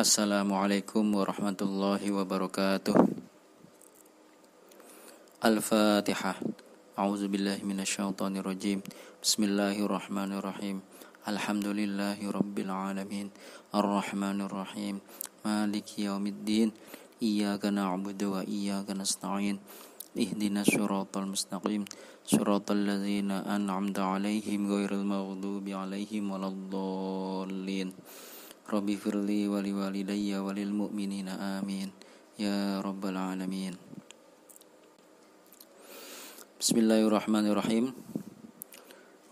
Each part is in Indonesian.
Assalamualaikum warahmatullahi wabarakatuh. Al-Fatihah. A'udzubillahi minasyaitonirrajim. Bismillahirrahmanirrahim. Alhamdulillahi rabbil alamin. Arrahmanirrahim. Maliki yaumiddin. Iyyaka na'budu wa iyyaka nasta'in. Ihdinas siratal mustaqim. Siratal ladzina an'amta 'alaihim ghairil maghdubi 'alaihim waladdallin. Rabbi firli wali walidayya walil mu'minina amin ya rabbal alamin. Bismillahirrahmanirrahim.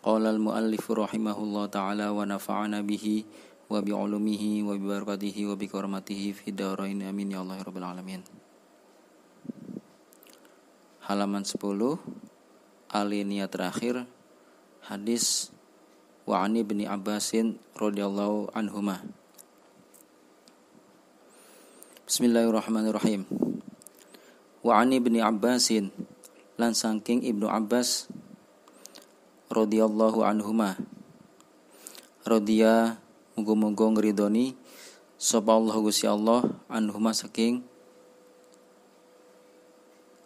Qala al-muallif rahimahullah ta'ala wa nafa'ana bihi wa bi'ulumihi wa bibarakatihi wa bikarmatihi fi darain amin ya Allah rabbal alamin. Halaman 10 alinea terakhir, hadis wa ani bin Abbasin radhiyallahu anhuma. Bismillahirrahmanirrahim. Wa ani bin Abbasin, lan saking Ibnu Abbas radhiyallahu anhuma, radhiya muga-muga ngridoni sapa Allah Gusti Allah anhuma saking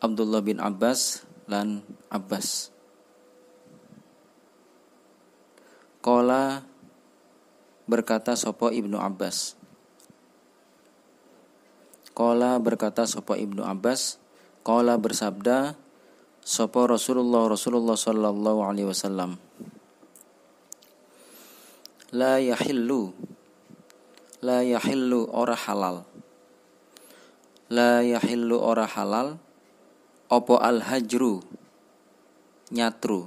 Abdullah bin Abbas lan Abbas. Qala berkata sapa Ibnu Abbas. Qala berkata sapa Ibnu Abbas, qala bersabda sapa Rasulullah sallallahu alaihi wasallam. La yahillu ora halal. La yahillu ora halal apa al-hajru nyatru,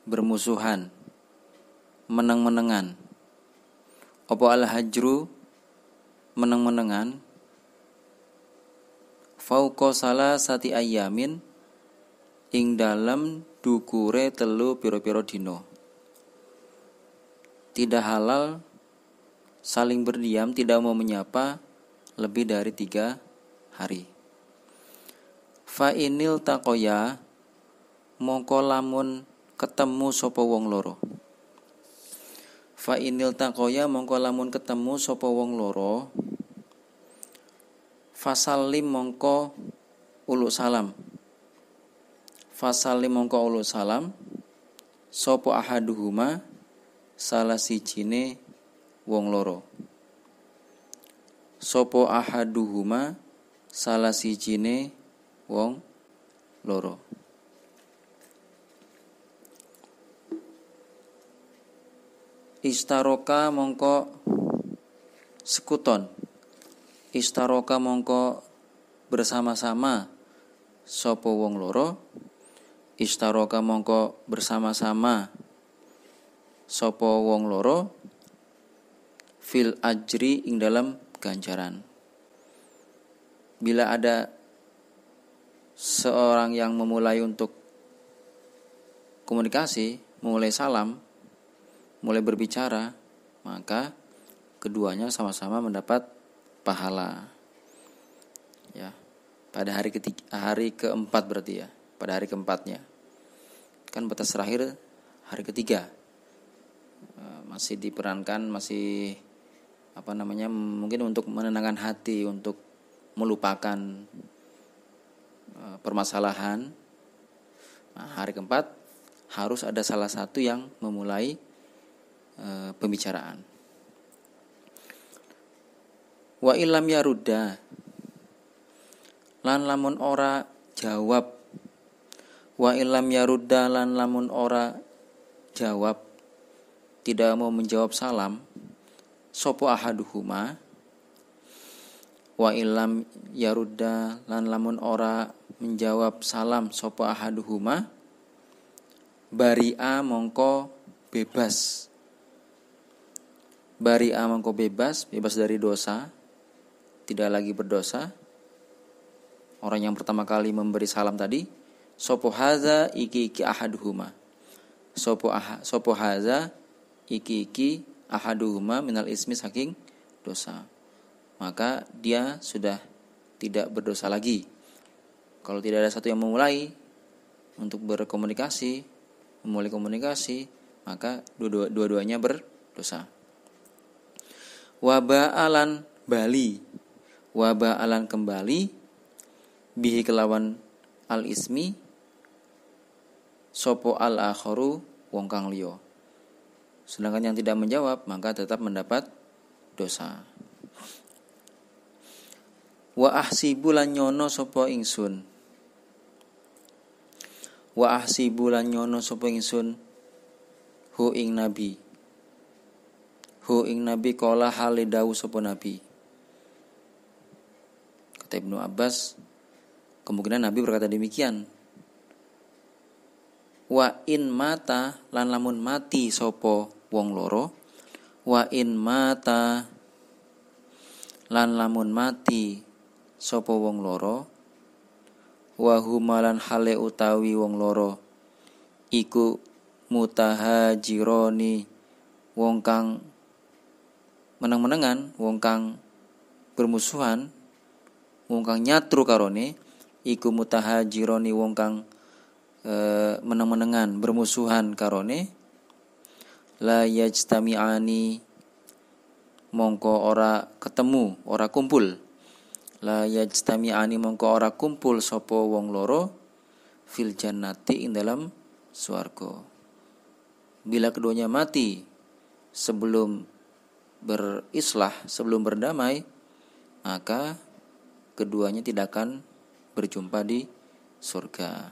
bermusuhan, meneng-menengan. Apa al-hajru meneng-menengan fauqa salasati ayyamin ing dalem dukure telu pira-pira dina. Tidak halal saling berdiam, tidak mau menyapa lebih dari 3 hari. Fa inil taqoya mongko lamun ketemu sapa wong loro. Fa inil taqoya mongko lamun ketemu sapa wong loro. Fasalim mongko ulu salam. Fasalim mongko ulu salam. Sopo ahaduhuma salah sijine wong loro. Sopo ahaduhuma salah sijine wong loro. Istaroka mongko sekuton. Istaroka mongko bersama-sama sapa wong loro. Istaroka mongko bersama-sama sapa wong loro fil ajri ing dalam ganjaran. Bila ada seorang yang memulai untuk komunikasi, memulai salam, mulai berbicara, maka keduanya sama-sama mendapat pahala. Ya, pada hari keempat berarti ya, pada hari keempatnya. Kan batas terakhir hari ketiga. Masih diperankan, masih mungkin untuk menenangkan hati, untuk melupakan permasalahan. Nah, hari keempat harus ada salah satu yang memulai pembicaraan. Wa ilam yarudda lan lamun ora jawab. Wa ilam yarudda lan lamun ora jawab, tidak mau menjawab salam sopo ahaduhuma. Wa ilam yarudda lan lamun ora menjawab salam sopo ahaduhuma, bari'a mongko bebas. Bari'a mongko bebas dari dosa, tidak lagi berdosa. Orang yang pertama kali memberi salam tadi, sopo haza iki ahaduhuma. Sopo haza iki ahaduhuma minal ismi saking dosa. Maka dia sudah tidak berdosa lagi. Kalau tidak ada satu yang memulai untuk berkomunikasi, memulai komunikasi, maka dua-duanya berdosa. Waba'alan bali wa ba'alan kembali bihi kelawan al ismi sopo al akharu wong kang liya. Sedangkan yang tidak menjawab maka tetap mendapat dosa. Wa ahsibu lan nyono sapa ingsun. Wa ahsibu lan nyono sapa ingsun hu ing nabi. Hu ing nabi kala hale dawu sapa nabi. Kata Ibnu Abbas, kemungkinan nabi berkata demikian. Wa in mata lan lamun mati sapa wong loro. Wa in mata lan lamun mati sapa wong loro. Wa humalan hale utawi wong loro iku mutahajironi wong kang meneng-menengan, wong kang bermusuhan, wong kang nyatru karone, iku mutahajironi wong kang meneng-menengan bermusuhan karone, la yajtami'ani mongko ora ketemu, ora kumpul. La yajtami'ani mongko ora kumpul sapa wong loro fil jannati ing dalam swarga. Bila keduanya mati sebelum berislah, sebelum berdamai, maka keduanya tidak akan berjumpa di surga.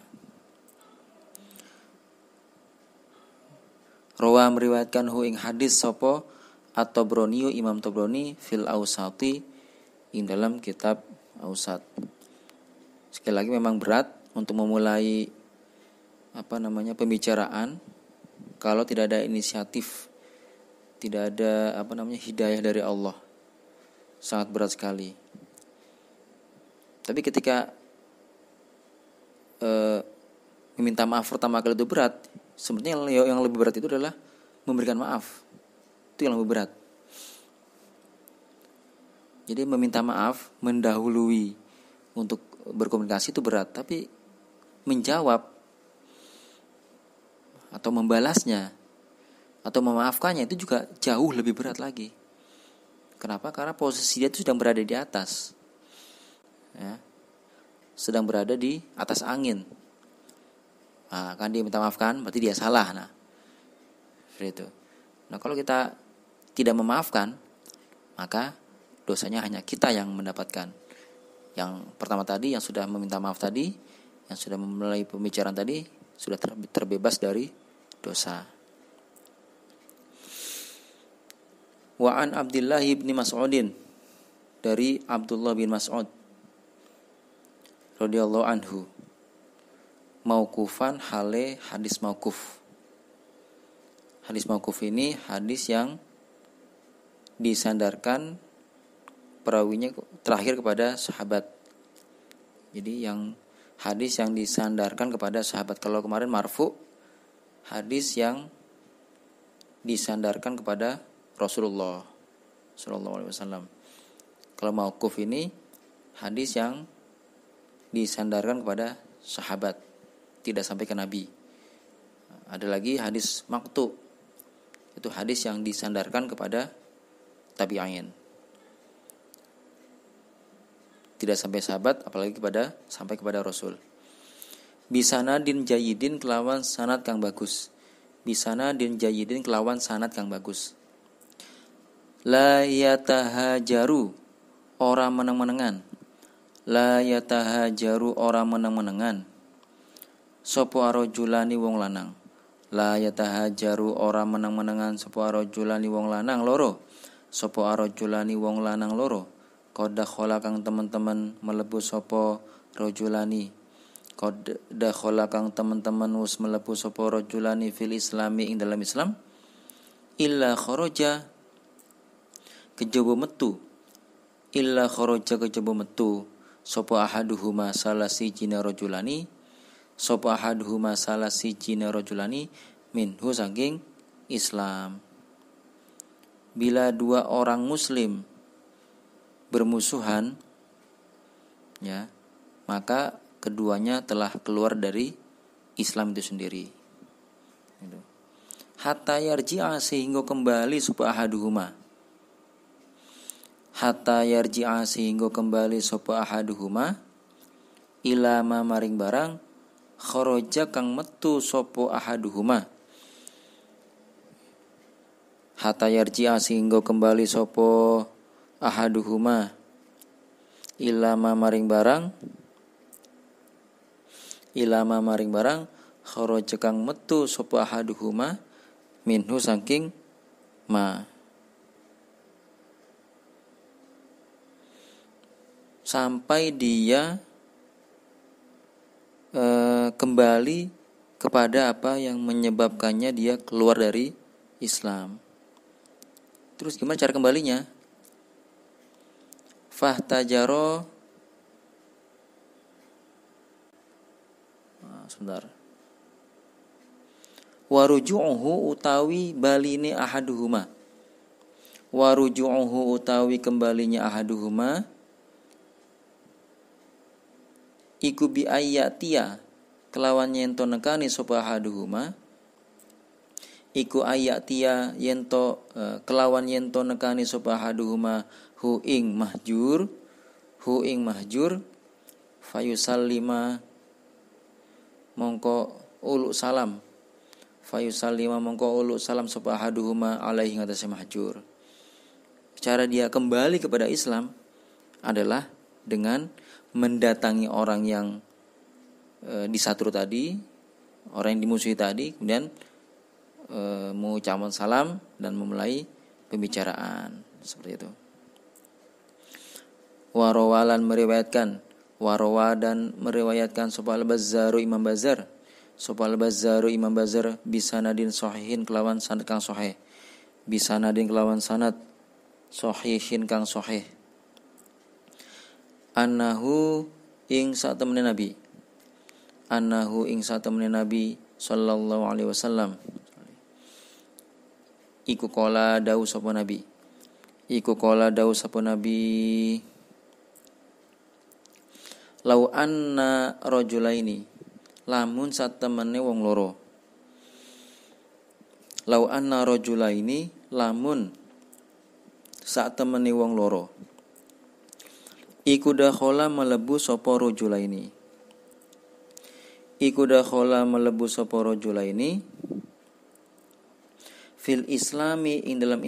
Rawa meriwayatkan hu ing hadis sapa At-Tabrani Imam Tabrani fil Awsati ing dalam kitab Awsat. Sekali lagi memang berat untuk memulai pembicaraan kalau tidak ada inisiatif, tidak ada hidayah dari Allah. Sangat berat sekali. Tapi ketika meminta maaf pertama kali itu berat, sebenarnya yang lebih berat itu adalah memberikan maaf. Itu yang lebih berat. Jadi meminta maaf, mendahului untuk berkomunikasi itu berat, tapi menjawab atau membalasnya atau memaafkannya itu juga jauh lebih berat lagi. Kenapa? Karena posisi dia itu sedang berada di atas, ya, sedang berada di atas angin. Nah, kan dia minta maafkan, berarti dia salah. Nah, seperti itu. Nah, kalau kita tidak memaafkan, maka dosanya hanya kita yang mendapatkan. Yang pertama tadi, yang sudah meminta maaf tadi, yang sudah memulai pembicaraan tadi, sudah terbebas dari dosa. Wa an Abdullah bin Mas'udin, dari Abdullah bin Mas'ud radhiyallahu anhu, mauqufan hale hadis mauquf. Hadis mauquf ini hadis yang disandarkan perawinya terakhir kepada sahabat. Jadi yang hadis yang disandarkan kepada sahabat. Kalau kemarin marfu, hadis yang disandarkan kepada Rasulullah sallallahu alaihi wasallam. Kalau mauquf ini hadis yang disandarkan kepada sahabat, tidak sampai ke Nabi. Ada lagi hadis maqtu, itu hadis yang disandarkan kepada tabi'in, tidak sampai sahabat, apalagi sampai kepada Rasul. Bisanadin jayyidin kelawan sanad kang bagus. Bisanadin jayyidin kelawan sanad kang bagus. La yatahajaru ora meneng-menengan. La yatahajaru ora meneng-menengan. Sopo arojulani wong lanang. La yatahajaru ora meneng-menengan sopo arojulani wong lanang loro. Sopo arojulani wong lanang loro. Qad dakhala kang teman-teman melebu sopo rojulani. Qad dakhala kang teman-teman wis melebu sopo rojulani fil islami ing dalam Islam. Illa kharaja kejaba metu. Illa kharaja kejaba metu sopo ahaduhuma salah sijine rojulani. Sopo ahaduhuma salah sijine rojulani minhu saking Islam. Bila dua orang muslim bermusuhan, ya, maka keduanya telah keluar dari Islam itu sendiri. Hatta yarji'a sehingga kembali sopo ahaduhuma. hatta yarji'a sehingga kembali sapa ahaduhuma ila ma maring barang kharaja kang metu sapa ahaduhuma. Hatta yarji'a sehingga kembali sapa ahaduhuma ila ma maring barang kharaja kang metu sapa ahaduhuma minhu saking ma, sampai dia kembali kepada apa yang menyebabkannya dia keluar dari Islam. Terus gimana cara kembalinya? Fahtajaro, sebentar. Waruju'uhu utawi baline ahaduhuma. Waruju'uhu utawi kembalinya ahaduhuma iku bi ayatia kelawan yento nekani sapa ahaduhuma iku ayatia yento kelawan yento nekani sapa ahaduhuma hu ing mahjur fayusallima mongko ulu salam sapa ahaduhuma alaihi ngatasi mahjur. Cara dia kembali kepada Islam adalah dengan mendatangi orang yang disatru tadi, orang yang dimusuhi tadi, kemudian mengucapkan salam dan memulai pembicaraan seperti itu. Warawalan meriwayatkan sapa al-Bazzaru Imam Bazzar bisanadin sahihin kelawan sanad kang sahih, bisanadin kelawan sanad sahihin kang sahih. Annahu ing satemene Nabi sallallahu alaihi wasallam iku qala dawu sapa Nabi lau anna rajulaini lamun satemene wong loro iku dakhala melebu sapa rajulaini fil islami ing dalam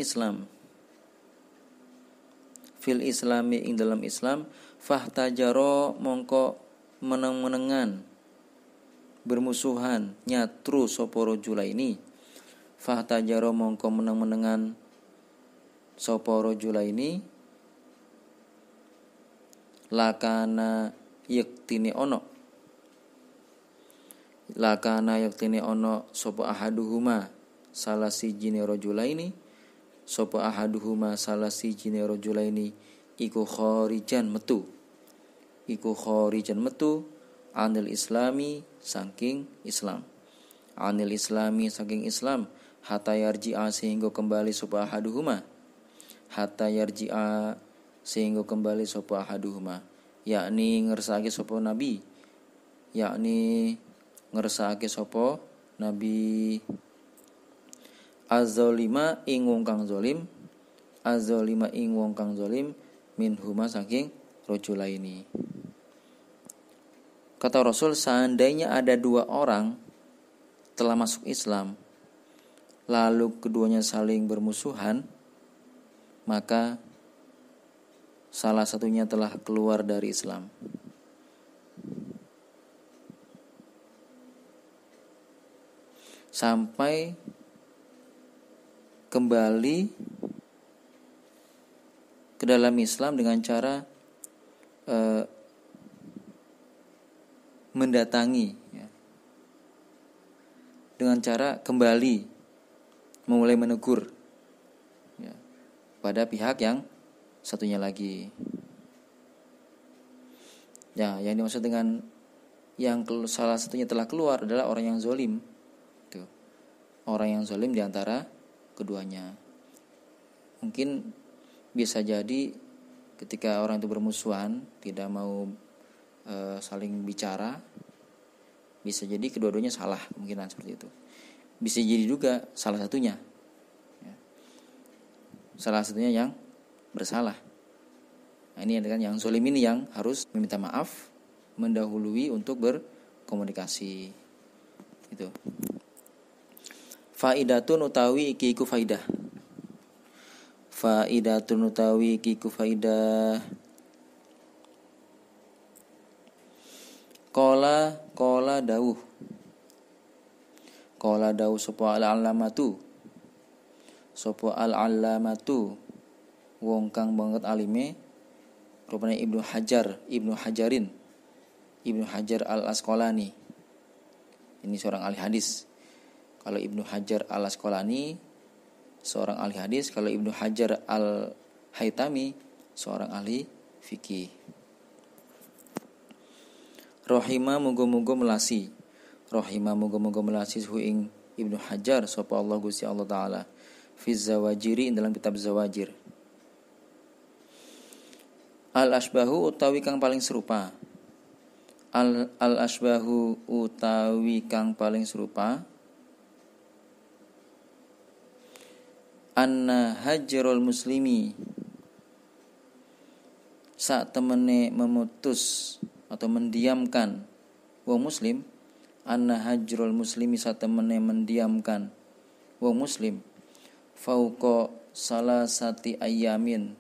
Islam fahtajaro mongko meneng-menengan bermusuhan nyatru sapa rajulaini lakana yaktine ono sapa ahaduhuma salah sijine rajulaini iku kharijan metu anil islami saking Islam hatta yarji'a sehingga kembali sapa ahaduhuma yakni ngersake sapa nabi az-zalima ing wong kang zalim minhuma saking rajulaini. Kata Rasul, seandainya ada dua orang telah masuk Islam lalu keduanya saling bermusuhan, maka salah satunya telah keluar dari Islam. Sampai kembali ke dalam Islam dengan cara mendatangi, ya. Dengan cara kembali memulai menegur, ya, pada pihak yang satunya lagi. Ya, yang dimaksud dengan yang salah satunya telah keluar adalah orang yang zalim. Tuh. Orang yang zalim di antara keduanya. Mungkin bisa jadi ketika orang itu bermusuhan, tidak mau saling bicara, bisa jadi kedua-duanya salah, kemungkinan seperti itu. Bisa jadi juga salah satunya, ya, salah satunya yang bersalah. ini kan yang zalim ini yang harus meminta maaf, mendahului untuk berkomunikasi. Itu. Faidatun utawi iki iku faidah. Faidatun utawi iki iku faidah. Qala dawuh. Qala dawuh sapa al-allamatu. Sapa al-allamatu wong kang banget alime rupane Ibnu Hajar al-Asqalani. Ini seorang ahli hadis. Kalau Ibnu Hajar al-Asqalani seorang ahli hadis, kalau Ibnu Hajar al-Haytami seorang ahli fikih. Rahima muga-muga melasi. Rahima muga-muga melasi suhu ing Ibnu Hajar sapa Allah Gusti Allah taala fi zawajiri dalam kitab Zawajir. Al-asbahu utawi kang paling serupa. Al-asbahu utawi kang paling serupa. Anna hajrul muslimi sak temene memutus atau mendiamkan wong muslim. Anna hajrul muslimi sak temene mendiamkan wong muslim fauqa salasati ayamin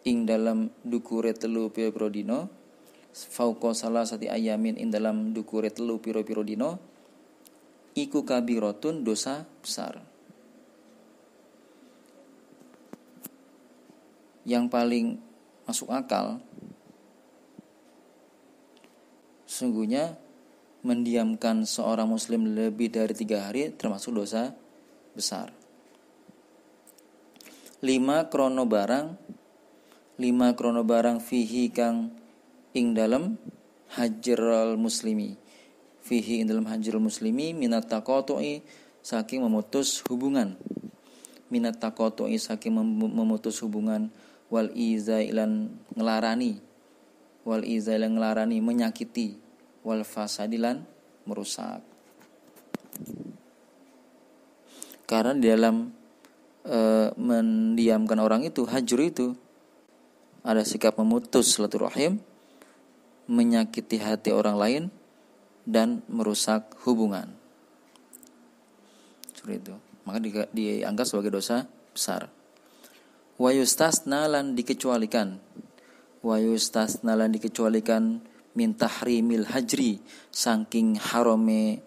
ing dalam dukure telu pira-pira dina. Fauqa salasati ayamin ing dalam dukure telu pira-pira dina iku kabiratun dosa besar. Yang paling masuk akal sesungguhnya mendiamkan seorang muslim lebih dari 3 hari termasuk dosa besar. 5 krono barang fihi kang ing dalam hajrul muslimi. Fihi ing dalam hajrul muslimi minat taqatu'i saking memutus hubungan. Minat taqatu'i saking memutus hubungan wal izailan ngelarani. Wal izailan ngelarani menyakiti. Wal fasadilan merusak. Karena di dalam mendiamkan orang itu, hajr itu ada sikap memutus silaturahim, menyakiti hati orang lain dan merusak hubungan. Seperti itu. Maka dianggap sebagai dosa besar. Wa yustasna lan dikecualikan. Wa yustasna lan dikecualikan min tahrimil hajri saking harame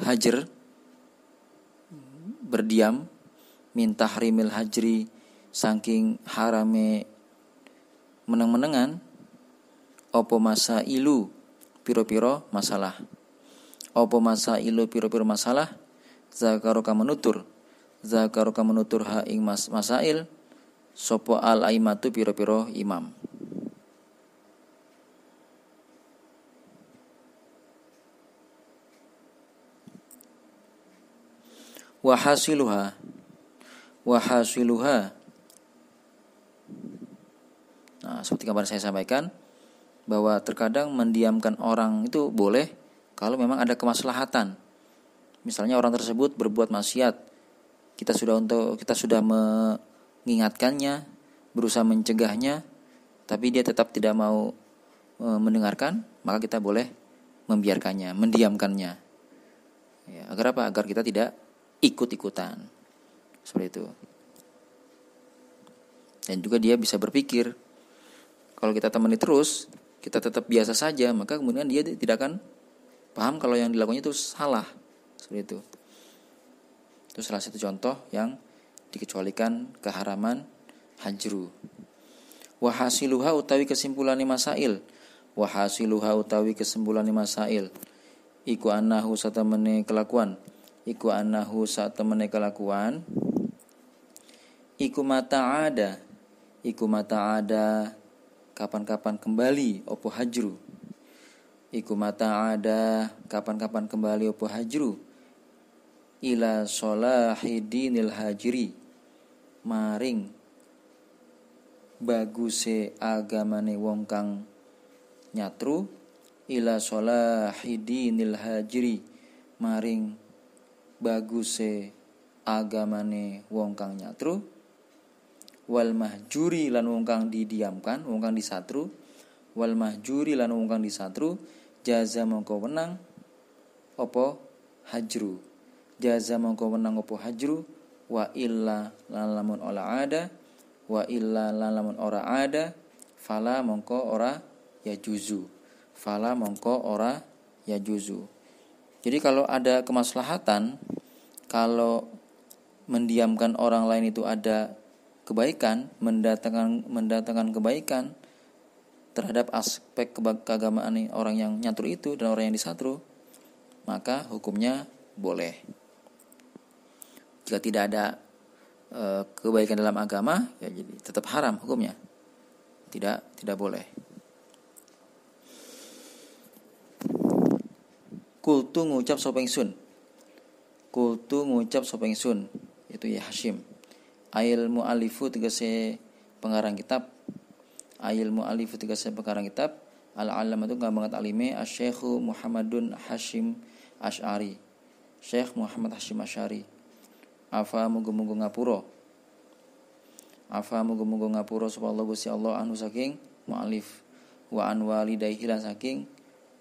hajr berdiam, min tahrimil hajri saking harame meneng-menengan opo masa ilu piro-piro masalah. Opo masa ilu piro-piro masalah zakaroka menutur ha ing masail sopo al aimatu piro-piro imam. Wahasiluha nah, seperti kemarin saya sampaikan bahwa terkadang mendiamkan orang itu boleh kalau memang ada kemaslahatan. Misalnya orang tersebut berbuat maksiat, kita sudah mengingatkannya, berusaha mencegahnya, tapi dia tetap tidak mau mendengarkan, maka kita boleh membiarkannya, mendiamkannya. Ya, agar apa? Agar kita tidak ikut-ikutan. Seperti itu. Dan juga dia bisa berpikir, kalau kita temani terus, kita tetap biasa saja, maka kemudian dia tidak akan paham kalau yang dilakukannya itu salah. Seperti itu. Itu salah satu contoh yang dikecualikan keharaman hajru. Wahasiluha utawi kesimpulannya masail. Wahasiluha utawi kesimpulannya masail. Iku annahu satamene kelakuan. Iku annahu satamene kelakuan. Iku mata ada kapan-kapan kembali opo hajru. Iku mata ada kapan-kapan kembali opo hajru. Ila solahidinil hajri maring baguse agamane wong kang nyatru. Ila solahidinil hajri maring baguse agamane wong kang nyatru. wal mahjuri lan wong kang didiamkan, wong kang disatru, wal mahjuri lan wong kang disatru, jaza mongko wenang apa hajru. Jaza mongko wenang apa hajru, wa illa lan lamun ora ada, wa illa lan lamun ora ada, fala mongko ora yajuzu. Fala mongko ora yajuzu. Jadi kalau ada kemaslahatan, kalau mendiamkan orang lain itu ada kebaikan, mendatangkan kebaikan terhadap aspek keagamaan orang yang nyatru itu dan orang yang disatru, maka hukumnya boleh. Jika tidak ada kebaikan dalam agama, ya jadi tetap haram hukumnya. Tidak boleh. Kultu ngucap sapa ingsun. Kultu ngucap sapa ingsun, itu ya Hashim. Ail mu'alifu tegese pengarang kitab. Ail mu'alifu tegese pengarang kitab. Al-alamatu kang banget alime Asy-Syaikh Muhammadun Hashim Asy'ari. Syekh Muhammad Hashim Asy'ari. Afa muga-muga ngapura. Afa muga-muga ngapura sapa Allah Gusti Allah anu saking mu'alif. Wa an walidayhi lan saking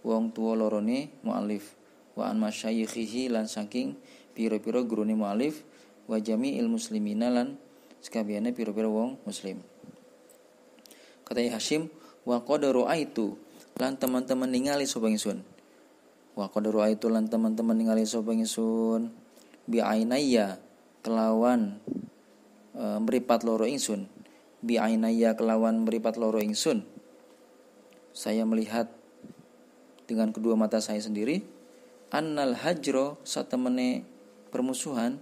wong tuwa lorone mu'alif, wa an masyayikhihi lan saking pira-pira gurune mu'alif, wa jami'il muslimina lan sakabehane pira-pira wong muslim. Kata Hashim, wa qad ra'aitu lan teman-teman ningali sapa ingsun. Wa qad ra'aitu lan teman-teman ningali sapa ingsun bi ainaya kelawan mripat loro ingsun. Bi ainaya kelawan mripat loro ingsun. Saya melihat dengan kedua mata saya sendiri, annal hajro satemene permusuhan,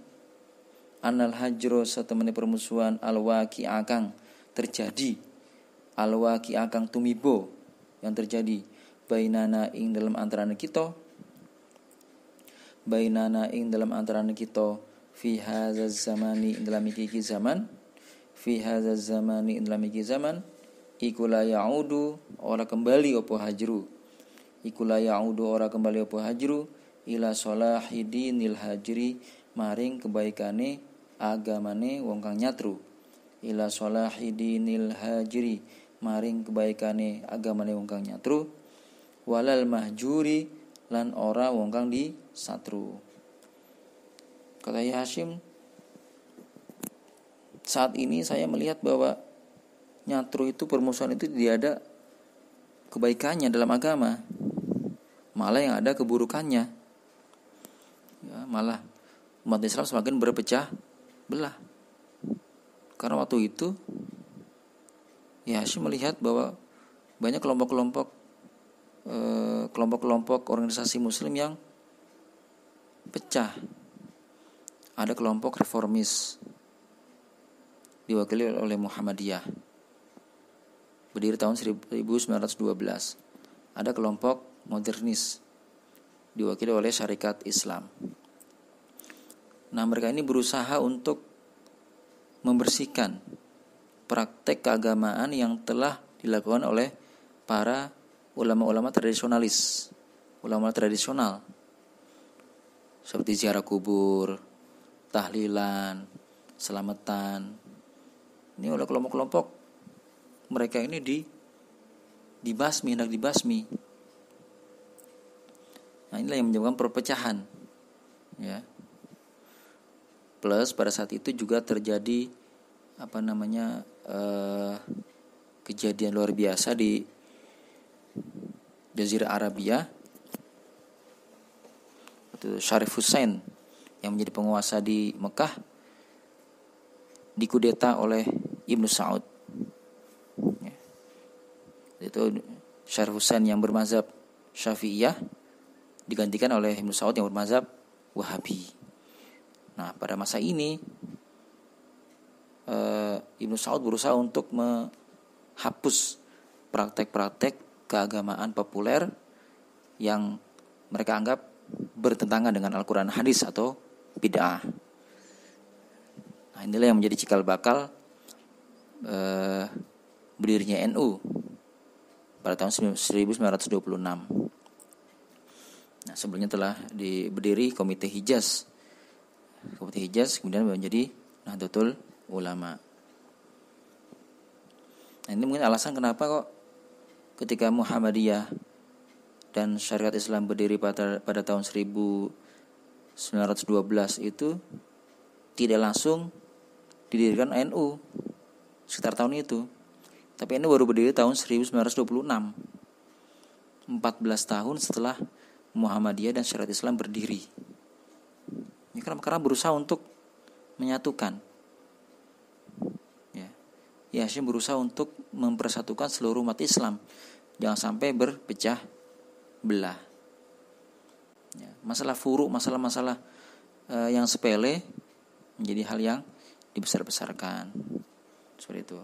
annal hajro satemene permusuhan alwaqi akang terjadi, alwaqi akang tumibo yang terjadi bainana ing dalam antarané kita, bainana ing dalam antarané kita fi hadzal zamani ing dalam iki zaman, fi hadzal zamani ing dalam iki zaman iku la yaudu ora kembali apa hajru. Iku la ya'udu ora kembali apa hajru ila salahidinil hajri maring kebaikane agamane wong kang nyatru. Ila salahidinil hajri maring kebaikane agamane wong kang nyatru. Walal mahjuri lan ora wong kang disatru. Kata Hashim, saat ini saya melihat bahwa nyatru itu, permusuhan itu tidak ada kebaikannya dalam agama. Malah yang ada keburukannya. Ya, malah umat Islam semakin berpecah belah. Karena waktu itu ya Hashim melihat bahwa banyak kelompok-kelompok organisasi muslim yang pecah. Ada kelompok reformis diwakili oleh Muhammadiyah, berdiri tahun 1912. Ada kelompok modernis diwakili oleh Syarikat Islam. Nah, mereka ini berusaha untuk membersihkan praktek keagamaan yang telah dilakukan oleh para ulama-ulama tradisionalis, ulama tradisional, seperti ziarah kubur, tahlilan, selamatan. Ini oleh kelompok-kelompok mereka ini dibasmi, hendak dibasmi. Nah, inilah yang menyebabkan perpecahan, ya. Plus pada saat itu juga terjadi kejadian luar biasa di Jazirah Arabia. Itu Syarif Hussein yang menjadi penguasa di Mekah dikudeta oleh Ibnu Saud. Ya. Itu Syarif Hussein yang bermazhab Syafi'iyah digantikan oleh Ibnu Saud yang bermazhab Wahabi. Nah, pada masa ini Ibnu Saud berusaha untuk menghapus praktek-praktek keagamaan populer yang mereka anggap bertentangan dengan Al-Quran hadis atau bid'ah. Nah, inilah yang menjadi cikal bakal berdirinya NU pada tahun 1926. Nah, sebelumnya telah berdiri Komite Hijaz. Komite Hijaz kemudian menjadi Nahdlatul Ulama. Nah, ini mungkin alasan kenapa kok ketika Muhammadiyah dan syariat Islam berdiri pada tahun 1912 itu tidak langsung didirikan NU sekitar tahun itu. Tapi NU baru berdiri tahun 1926. 14 tahun setelah Muhammadiyah dan syariat Islam berdiri. Ini karena berusaha untuk menyatukan. Ya, Hashim berusaha untuk mempersatukan seluruh umat Islam, jangan sampai berpecah belah. Ya, masalah furu, masalah-masalah yang sepele menjadi hal yang dibesar-besarkan. Seperti itu.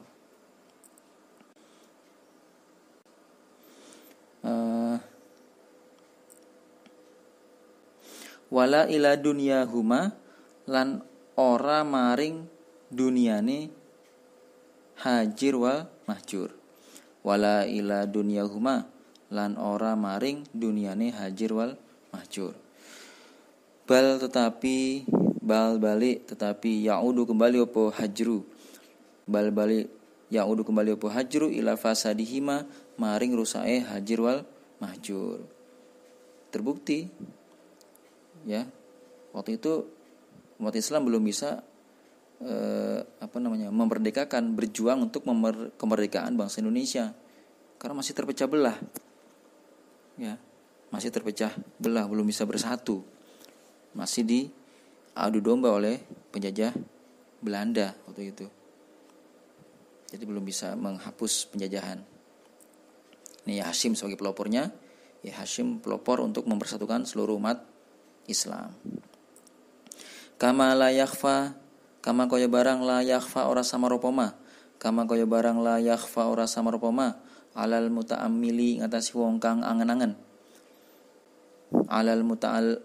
Wala ila dunyahuma lan ora maring dunyane hajir wal mahjur. Wala ila dunyahuma lan ora maring dunyane hajir wal mahjur. Bal balik tetapi yaudu kembali opo hajru. Bal balik yaudu kembali opo hajru ila fasadihima maring rusae hajir wal mahjur. Terbukti ya, waktu itu umat Islam belum bisa memerdekakan, berjuang untuk kemerdekaan bangsa Indonesia karena masih terpecah belah. Ya, masih terpecah belah, belum bisa bersatu. Masih diadu domba oleh penjajah Belanda waktu itu. Jadi belum bisa menghapus penjajahan. Ini ya Hashim sebagai pelopornya, ya Hashim pelopor untuk mempersatukan seluruh umat Islam. Kama la yakhfa, kama kaya barang la yakhfa ora samaropoma, kama kaya barang la yakhfa ora samaropoma alal muta'ammili ngatasi wong kang angen-angen. Alal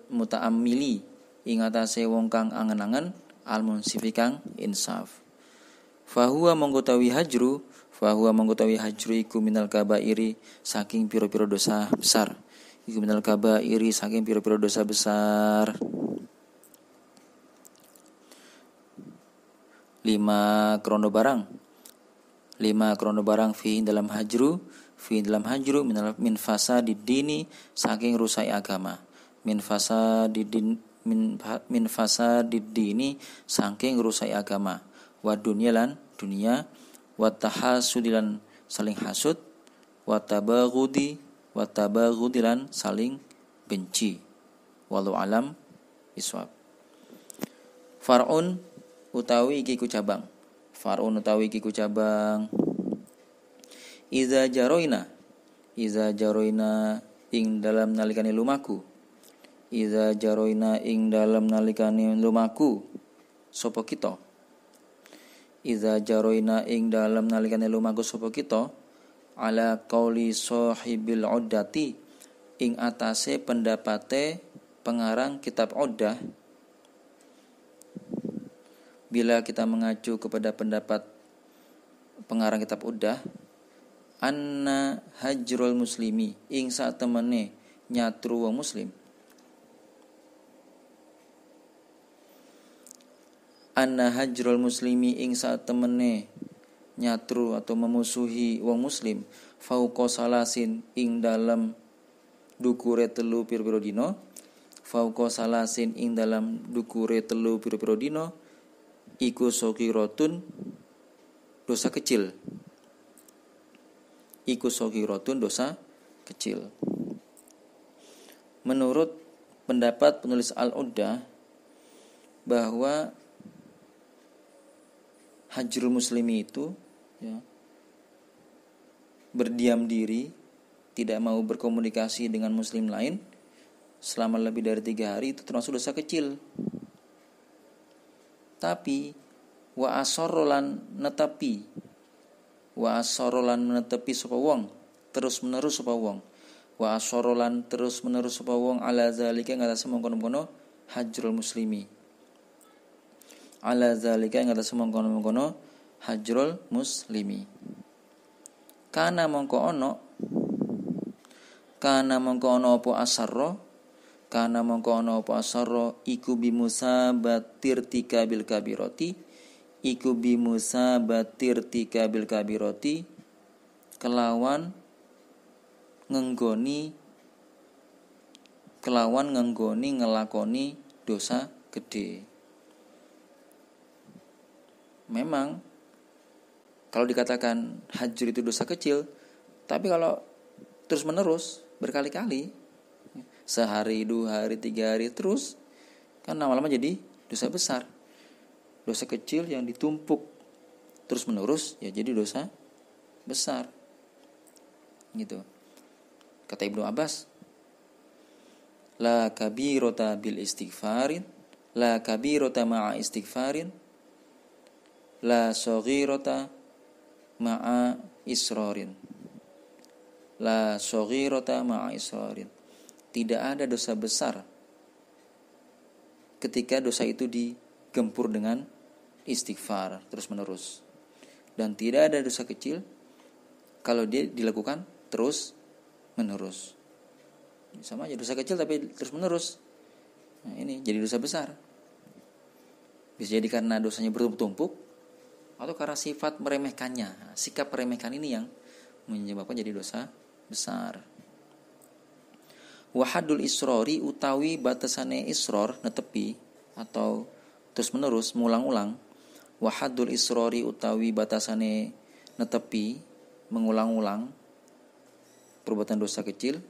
muta'ammili ing atase wong kang angen-angen al munsifi kang insaf. Fahuwa monggotawi hajru iku minal kabairi saking pira-pira dosa besar. Iku minal kabairi saking pira-pira dosa besar. 5 krono barang fi dalam hajru min fasadid dini saking rusai agama. Min fasadid dini saking rusai agama. Wa dunya lan dunia, wa tahasudilan saling hasud, wa tabaghudi lan saling benci. Wallahu alam bisawab. Far'un utawi iki ku cabang. Iza jaroina ing dalam nalikane lumaku. Sopo kita. Iza jaroina ing dalam nalikane lumaku sopo kita. Ala qauli sahibil uddati ing atase pendapate pengarang kitab Uddah. Bila kita mengacu kepada pendapat pengarang kitab Uddah, anna hajrul muslimi ing sak temene nyatru wong muslim. Anna hajrul muslimi ing sak temene nyatru atau memusuhi wong muslim fauqa salasin ing dalam dukure telu pira-pira dina. Fauqa salasin ing dalam dukure telu pira-pira dina. Iku sokiratun dosa kecil. Menurut pendapat penulis Al-Uddah bahwa hajrul muslimi itu ya, berdiam diri, tidak mau berkomunikasi dengan muslim lain selama lebih dari 3 hari itu termasuk dosa kecil. Tapi wa asorolan netepi sapa wong terus menerus sapa wong ala zalika ngatasi mengkono-mengkono hajrul muslimi kana mongko ono apa asarro iku bimusabatir tika bil kabiroti kelawan ngenggoni ngelakoni dosa gede. Memang kalau dikatakan hajur itu dosa kecil, tapi kalau terus menerus berkali-kali, sehari, 2 hari, 3 hari terus, kan lama-lama jadi dosa besar. Dosa kecil yang ditumpuk terus menerus ya jadi dosa besar. Gitu. Kata Ibnu Abbas, la kabirota bil istighfarin, la kabirota ma'a istighfarin, la saghirota ma'a israrin. La saghirota ma'a israrin. Tidak ada dosa besar ketika dosa itu digempur dengan istighfar terus menerus. Dan tidak ada dosa kecil kalau dia dilakukan terus menerus. Sama aja dosa kecil tapi terus menerus. Nah, ini jadi dosa besar. Bisa jadi karena dosanya bertumpuk atau karena sifat meremehkannya. Nah, sikap meremehkan ini yang menyebabkan jadi dosa besar. Wahadul isrori utawi batasane isror netepi atau terus menerus mengulang-ulang. Wahadul isrori utawi batasane netepi mengulang-ulang perbuatan dosa kecil.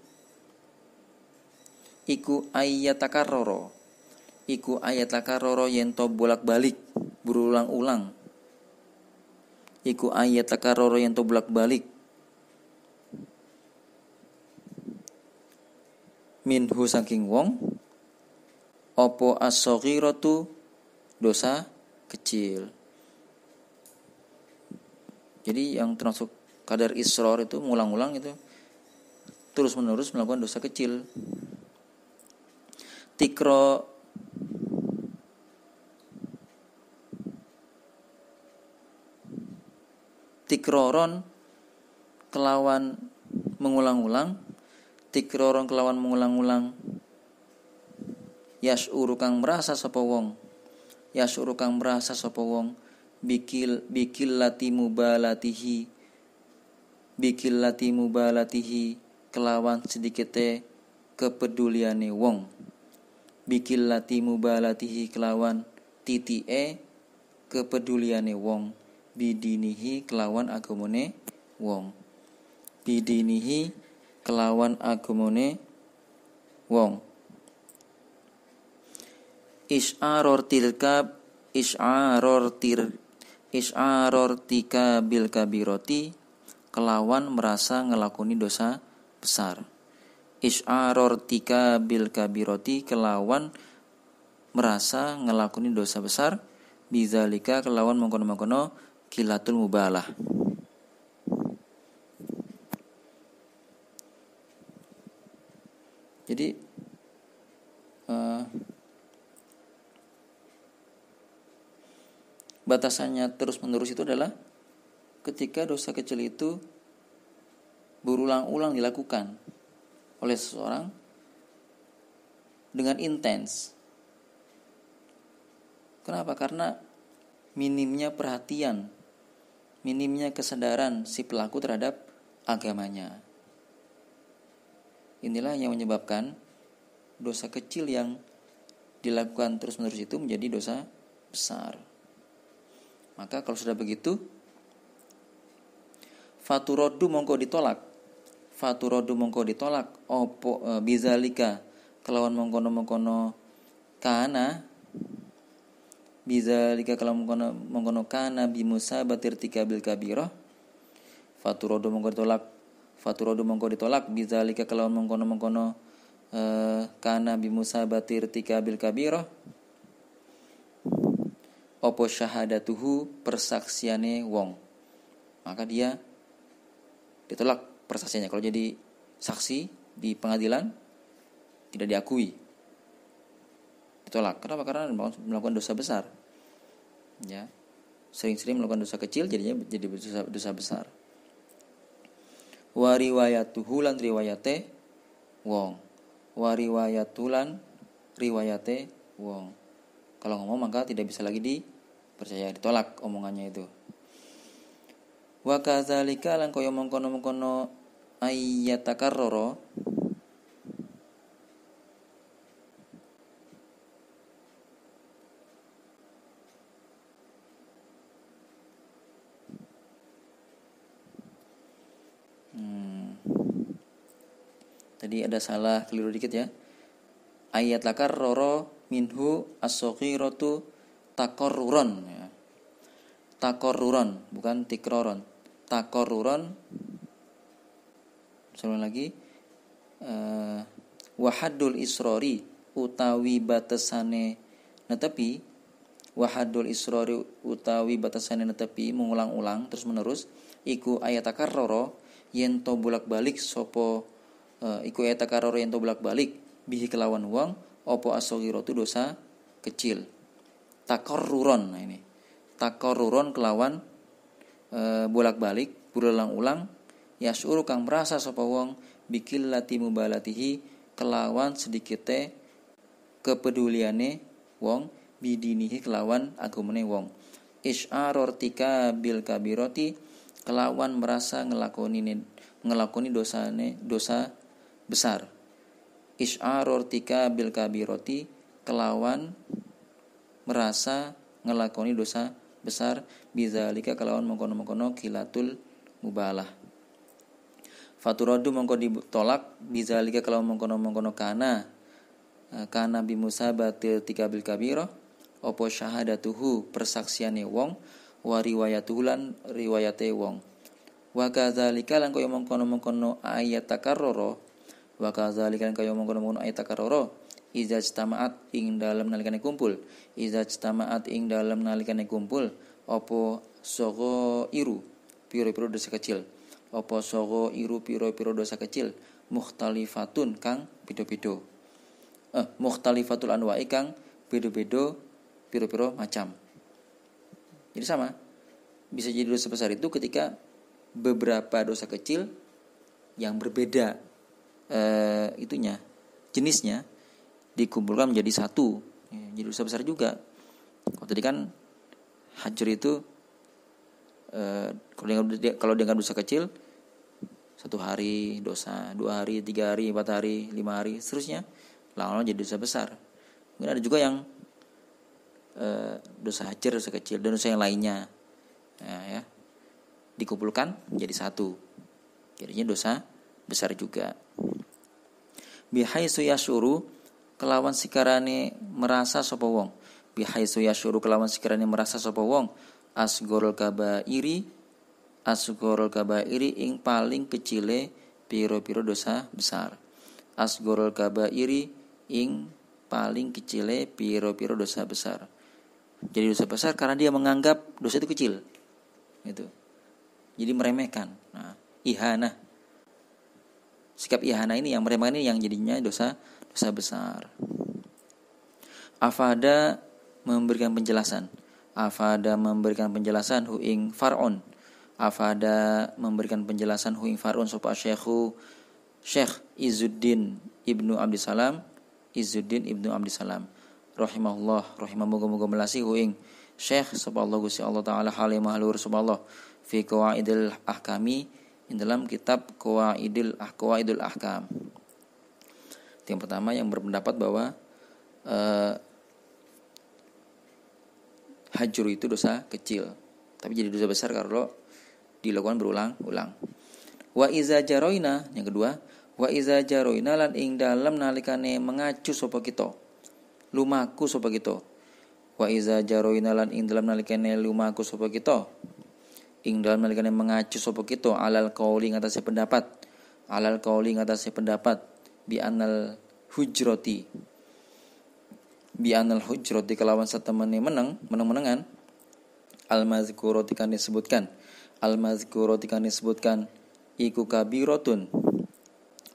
Iku ayatakarroro yen to bolak-balik berulang-ulang. Iku ayatakarroro yen to bolak-balik minhu saking wong opo as-saghiratu dosa kecil. Jadi yang termasuk kadar isror itu mengulang-ulang itu terus menerus melakukan dosa kecil. Tikroron kelawan mengulang-ulang, tikroron kelawan mengulang-ulang. Yas'uru kang merasa sapa wong, yas'uru kang merasa sapa wong bikil lati mubalatihi kelawan sedikite kepeduliane wong. Bikil lati mubalatihi kelawan titike kepeduliane wong. Bidinihi kelawan agamane wong. Bidinihi kelawan agamane wong. Isyaror tika bil kabiroti kelawan merasa ngelakoni dosa besar. Isyaror tika bil kabiroti kelawan merasa ngelakoni dosa besar. Bizalika kelawan mengkono-mengkono kilatul mubalah. Jadi batasannya terus menerus itu adalah ketika dosa kecil itu berulang-ulang dilakukan oleh seseorang dengan intens. Kenapa? Karena minimnya perhatian, minimnya kesadaran si pelaku terhadap agamanya. Inilah yang menyebabkan dosa kecil yang dilakukan terus-menerus itu menjadi dosa besar. Maka kalau sudah begitu, faturodu mongko ditolak opo bizalika kelawan mengkono kana bizalika kelawan mengkono kana bimusabatir tikabil kabirah. Faturodu mongko ditolak bizalika kelawan mengkono kana bimusabatir tikabil kabirah. Opo syahadatuhu persaksiane wong, maka dia ditolak persaksiannya. Kalau jadi saksi di pengadilan tidak diakui, ditolak. Kenapa? Karena melakukan dosa besar. Ya, sering-sering melakukan dosa kecil jadinya jadi dosa besar. Wariwayatuhu lan riwayate wong. Wariwayatulan riwayate wong. Kalau ngomong maka tidak bisa lagi dipercaya, ditolak omongannya itu. Wa kadzalika lan kaya mengkono-mengkono ayyatakarrara Tadi ada salah, keliru dikit ya. Ayat takarrara minhu as-saghiratu takarruran ya. Takarruran bukan tikroron. Takarruran. Sekali lagi wahadul israri utawi batasane netepi. Wahadul israri utawi batasane netepi mengulang-ulang terus menerus iku ayat takarrara yen to bolak-balik sapa iku ayat takarrara yen to bolak-balik bihi kelawan wong apa as-saghiratu dosa kecil. Takarruron, nah ini takarruron kelawan bolak-balik berulang-ulang yasyuru kang merasa sapa wong bikil lati mubalatihi kelawan sedikite kepeduliane wong bidinihi kelawan agamane wong isyarortika bil kabirati kelawan merasa ngelakoni dosa besar. Isyarortika bil kabirati kelawan merasa ngelakoni dosa besar bizalika kelawan mengkono-mengkono kilatul mubalah. Faturadu mengko ditolak bizalika kelawan mengkono-mengkono kana bimusabatil tikabil kabirah opo syahadatuhu persaksiane wong wa riwayatuhu lan riwayate wong. Wa kadzalika lan kaya mengkono-mengkono ayat takarrara wa kadzalika lan kaya mengkono-mengkono ayat takarrara iza ijtama'at ing dalem nalikane kumpul ing dalem nalikane kumpul apa sogo iru piro-piro dosa kecil apa sogo iru piro-piro dosa kecil mukhtalifatun kang beda-beda mukhtalifatul anwa'i kang beda-beda piro-piro macam. Jadi sama, bisa jadi dosa besar itu ketika beberapa dosa kecil yang berbeda jenisnya dikumpulkan menjadi satu, jadi dosa besar juga. Kalau tadi kan hajar itu kalau dianggap dosa kecil 1 hari dosa, 2 hari, 3 hari, 4 hari, 5 hari, seterusnya lama-lama jadi dosa besar. Mungkin ada juga yang dosa hajar, dosa kecil, dan dosa yang lainnya ya dikumpulkan menjadi satu, jadinya dosa besar juga. Bihaitsu yasyuru kelawan sikarane merasa sapa wong, bihaitsu yasyuru kelawan sikarane merasa sapa wong asgorul kabairi ing paling kecile piro-piro dosa besar. Asgorul kabairi ing paling kecile piro-piro dosa besar. Jadi dosa besar karena dia menganggap dosa itu kecil. Gitu. Jadi meremehkan. Nah, ihanah. Sikap ihanah ini yang meremehkan ini yang jadinya dosa besar. Afada memberikan penjelasan hu ing far'un. Afada memberikan penjelasan hu ing far'un sapa Syekh Izzuddin Ibnu Abdissalam rahimahullah melasi hu ing Syekh sapa Allah Gusti Allah taala halim mahlur sapa Allah fi qawaidil ahkami in dalam kitab qawaidul ahkam. Yang pertama yang berpendapat bahwa hajur itu dosa kecil, tapi jadi dosa besar kalau dilakukan berulang-ulang. Wa iza jaroina, yang kedua, wa iza jaroina lan ing dalem nalikane mengacu sapa kita, lumaku sapa kita. Wa iza jaroina lan ing dalem nalikane lumaku sapa kita, ing dalem nalikane mengacu sapa kita alal qauli ngatasé pendapat bi anal hujrati kelawan satemene menengan al-mazkurati kan disebutkan iku kabiratun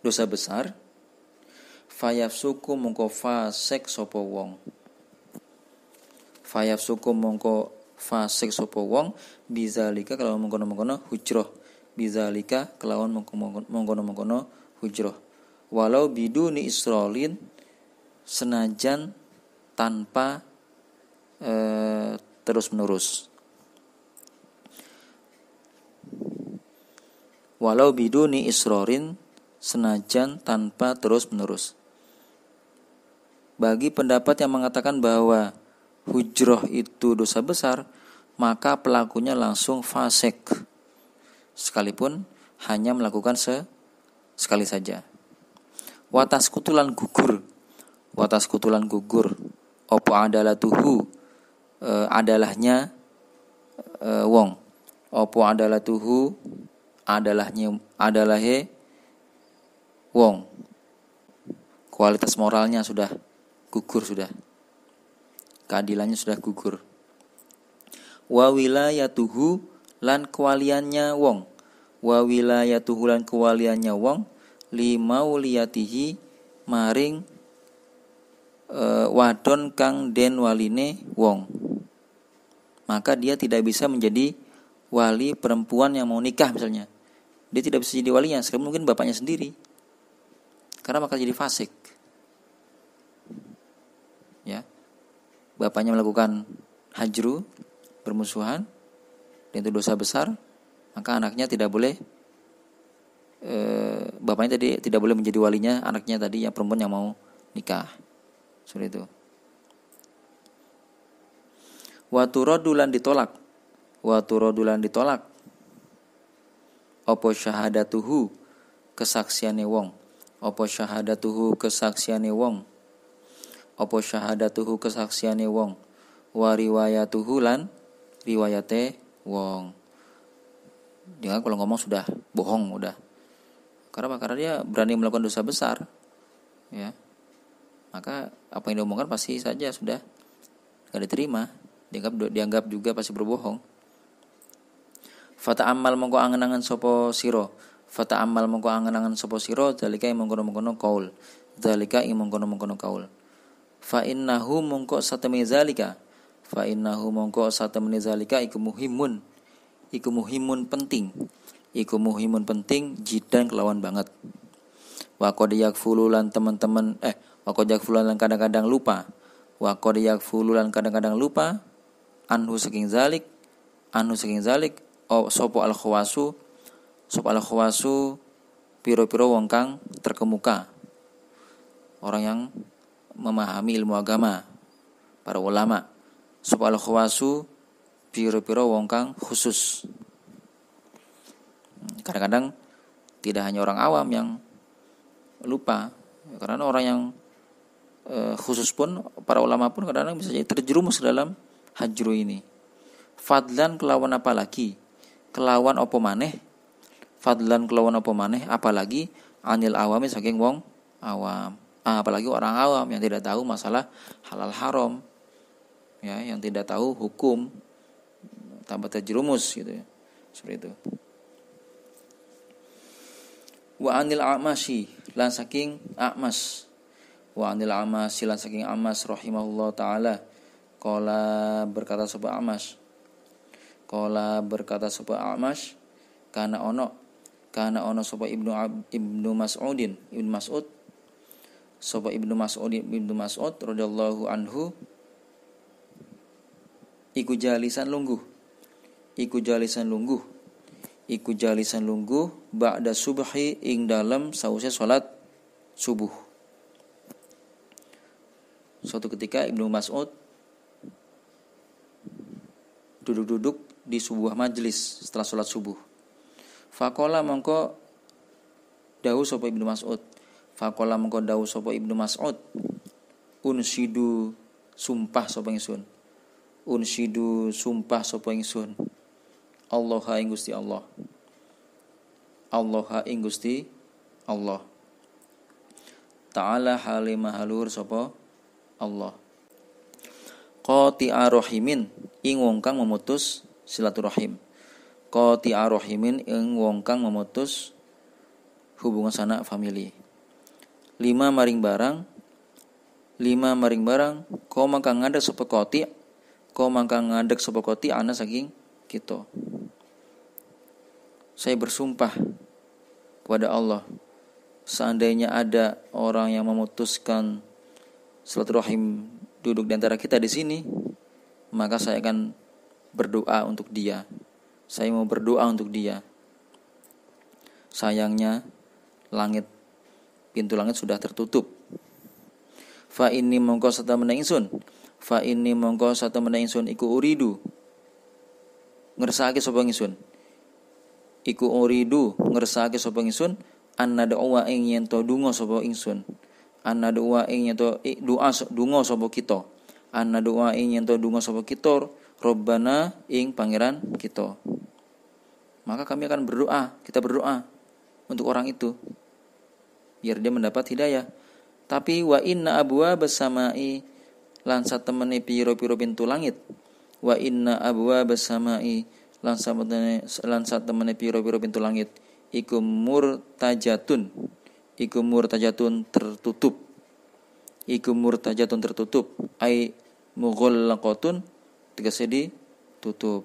dosa besar fayafsuku mongko fasik sapa wong bizalika kelawan mengkono-mengkono hujrah walau biduni isralin senajan tanpa terus menerus. walau biduni isrorin, senajan tanpa terus-menerus. Bagi pendapat yang mengatakan bahwa hujrah itu dosa besar, maka pelakunya langsung fasik, sekalipun hanya melakukan sekali saja. Watas kutulan gugur, opo adalatuhu, adalahnya wong, opo adalatuhu, adalahe wong, kualitas moralnya sudah gugur, sudah keadilannya sudah gugur. Wa wilayatuhu, lan kewaliannya wong, wa wilayatuhu, lan kewaliannya wong, limauliyatihi, maring wadon kang den waline wong, maka dia tidak bisa menjadi wali perempuan yang mau nikah misalnya. Dia tidak bisa jadi walinya, sekarang mungkin bapaknya sendiri, karena bakal jadi fasik. Ya, bapaknya melakukan hajru, bermusuhan, dan itu dosa besar, maka anaknya tidak boleh, bapaknya tadi tidak boleh menjadi walinya anaknya tadi yang perempuan yang mau nikah. Seperti itu. Waturodulan ditolak, opo syahadatuhu, kesaksiane wong, opo syahadatuhu, kesaksiane wong, opo syahadatuhu, kesaksiane wong, wa riwayatuhu, lan riwayate wong. Dia kalau ngomong sudah bohong, udah. Karena dia berani melakukan dosa besar, ya. Maka apa yang diomongkan pasti saja sudah tidak diterima, dianggap juga pasti berbohong. Fata'ammal mongko angen-angen sapa sira, zalika ing mongkono-mongkono kaul, fa innahu mongko satemene zalika, iku muhimun penting jidan kelawan banget. Wa qad yakfulu lan teman-teman wa qad yakfulu lan kadang-kadang lupa, anhu saking zalik sapa al khawasu piro-piro wong kang terkemuka, orang yang memahami ilmu agama, para ulama. Sapa al khawasu piro-piro wong kang khusus. Kadang-kadang tidak hanya orang awam yang lupa, karena orang yang khusus pun, para ulama pun kadang-kadang bisa jadi terjerumus dalam hajru ini. Fadlan kelawan apa lagi? Kelawan apa maneh? Apalagi anil awami saking wong awam. Apalagi orang awam yang tidak tahu masalah halal haram, ya, yang tidak tahu hukum, tambah terjerumus gitu ya. Seperti itu. Wa anil a'masyi lan saking A'mas. Rahimahullah taala, qala berkata sapa A'mas, kana ono sapa Ibnu Mas'ud radhiyallahu anhu iku jalisan lungguh ba'da subhi ing dalem sause salat subuh. Suatu ketika Ibnu Mas'ud duduk-duduk di sebuah majelis setelah salat subuh. Faqala mongko dawuh sapa Ibnu Mas'ud, unsidu sumpah sapa ingsun, Allah ing Gusti Allah ta'ala halimah halur sapa Allah, qati'a rahimin ing wong kang memutus silaturahim, memutus hubungan sanak famili. Lima maring barang koma kang ngadeg sapa qati ana saking kita. Saya bersumpah kepada Allah, seandainya ada orang yang memutuskan silaturahim duduk di antara kita di sini, maka saya akan berdoa untuk dia. Saya mau berdoa untuk dia. sayangnya pintu langit sudah tertutup. Fa inni mongko satemene ingsun iku uridu ngersakake sapa ingsun anna doa ing yen to donga sapa ingsun anna doa ing yen to donga sapa kita anna doa ing yen to donga sapa kita Rabbana ing pangeran kita. Maka kami akan kita berdoa untuk orang itu biar dia mendapat hidayah. Tapi wa inna abwaabas samai lan satemene pira-pira pintu langit. Wa inna abwaabas samai lan satemene pira-pira pintu langit iku murtajatun tertutup ai mughallaqatun tegese ditutup.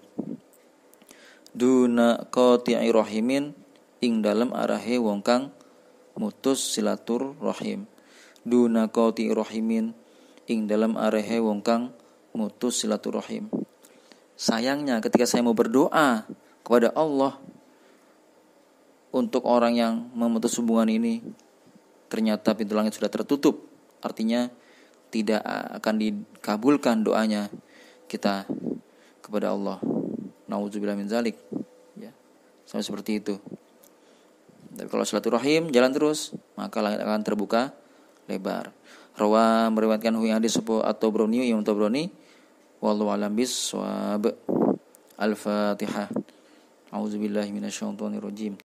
Duna qati'i rahimin ing dalem arahe wong kang mutus silaturahim. Duna qati'i rahimin ing dalem arahe wong kang mutus silaturahim. Sayangnya ketika saya mau berdoa kepada Allah untuk orang yang memutus hubungan ini, ternyata pintu langit sudah tertutup. Artinya tidak akan dikabulkan doanya kita kepada Allah. Nauzubillah min zalik. Ya. Sampai seperti itu. Tapi kalau silaturahim jalan terus, maka langit akan terbuka lebar. Rawa meriwayatkan hadis At-Tabrani Imam Tabrani. Wallahu a'lam bissawab. Al-Fatihah. A'udzubillahi minasyaitonir rajim.